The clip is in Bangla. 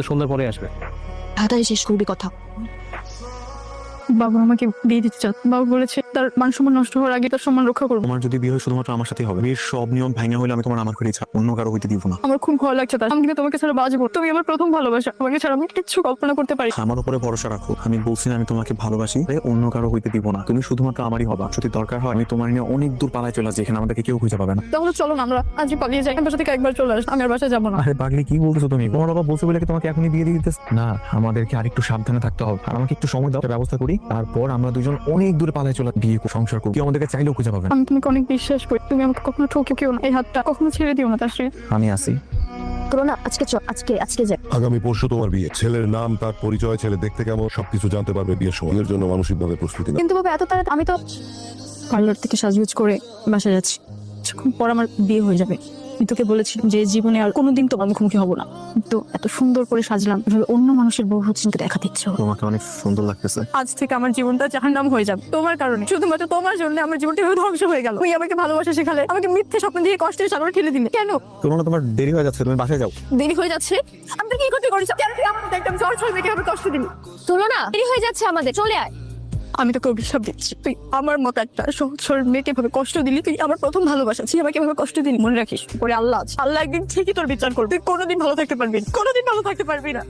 সন্ধ্যার পরে আসবে। তাড়াতাড়ি শেষ করবি কথা। বাবা আমাকে বিয়ে দিতে চান। বাবা বলেছে তার মান সম্মান নষ্ট হওয়ার আগে তার সম্মান রক্ষা করবো। তোমার যদি বিয়ে হয় শুধুমাত্র আমার সাথেই হবে। বিয়ের সব নিয়ম ভাঙা হলে আমি তোমার আমার করে ছাড়, অন্য কারো হইতে দিব না। আমার খুব ভয় লাগছে তার। আমি কিন্তু তোমাকে ছাড়া বাঁচবো। তুমি আমার প্রথম ভালোবাসা। তোমাকে ছাড়া আমি কিচ্ছু কল্পনা করতে পারি না। আমার উপরে ভরসা রাখো। আমি বলছি না আমি তোমাকে ভালোবাসি, অন্য কারো হইতে দিব না। তুমি শুধুমাত্র আমারই হবা। যদি দরকার হয় আমি তোমার নিয়ে অনেক দূর পালায় চলে আসি, যেখানে আমাদেরকে কেউ খুঁজে পাবে না। তাহলে চলো না আমরা আজ পালিয়ে যাই। বাসা থেকে একবার চলে আস। আমি আর বাসায় যাবো না। আরে পাগলি কি বলতেছো তুমি? তোমার বাবা বলছে বলে কি তোমাকে এখনই বিয়ে দিয়ে দিতেছ? না, আমাদেরকে আরেকটু সাবধানে থাকতে হবে। আর আমাকে একটু সময় দাও, একটা ব্যবস্থা করি, তারপর আমরা দুজন অনেক দূরে পালায় চলে বিয়ে সংসার করি। কেউ আমাদেরকে চাইলেও খুঁজে পাবে না। আমি তোমাকে অনেক বিশ্বাস করি। তুমি আমাকে কখনো ঠকে কেউ না। এই হাতটা কখনো ছেড়ে দিও না তাসরিন। আমি আছি। তোর না আজকে চল, আজকে যাই। আগামী পরশু তোমার বিয়ে। ছেলের নাম, তার পরিচয়, ছেলে দেখতে কেমন, সবকিছু জানতে পারবে বিয়ের সময়। এর জন্য মানসিক ভাবে প্রস্তুতি নাও। কিন্তু বাবা এত তাড়াতাড়ি আমি তো পার্লার থেকে সাজগুজ করে বাসায় যাচ্ছি। কিছুক্ষণ পর আমার বিয়ে হয়ে যাবে। আমি তোকে বলেছিলাম যে জীবনে আর কোনোদিন তোমার মুখোমুখি হবো না। তো এত সুন্দর করে সাজলাম, এভাবে অন্য মানুষের বউ হচ্ছে দেখাতে ইচ্ছে হলো। তোমাকে অনেক সুন্দর লাগতেছে। আজ থেকে আমার জীবনটা জাহান্নাম হয়ে যাবে তোমার কারণে। শুধুমাত্র তোমার জন্য আমার জীবনটা এভাবে ধ্বংস হয়ে গেল। তুমি আমাকে ভালোবাসা শেখালে, আমাকে মিথ্যে স্বপ্ন দিয়ে কষ্টের সাগরে ঠেলে দিলে। কেন? তোমার দেরি হয়ে যাচ্ছে, তুমি বাসায় যাও। দেরি হয়ে যাচ্ছে? আমি তো কি করতে করেছি? কেন তুই আমাকে একদম ঝড় ছড় মেখে আমাকে কষ্ট দিলি? তোলো না, দেরি হয়ে যাচ্ছে আমাদের, চলে আয়। আমি তোকে অভিশাপ দিচ্ছি। তুই আমার মতো একটা সহজ সরল মেয়েকে ভাবে কষ্ট দিলি। তুই আমার প্রথম ভালোবাসা, তুই আমাকে ভাবে কষ্ট দিলি। মনে রাখিস পরে আল্লাহ একদিন ঠিকই তোর বিচার করবে। তুই কোনোদিন ভালো থাকতে পারবি না, কোনোদিন ভালো থাকতে পারবি না।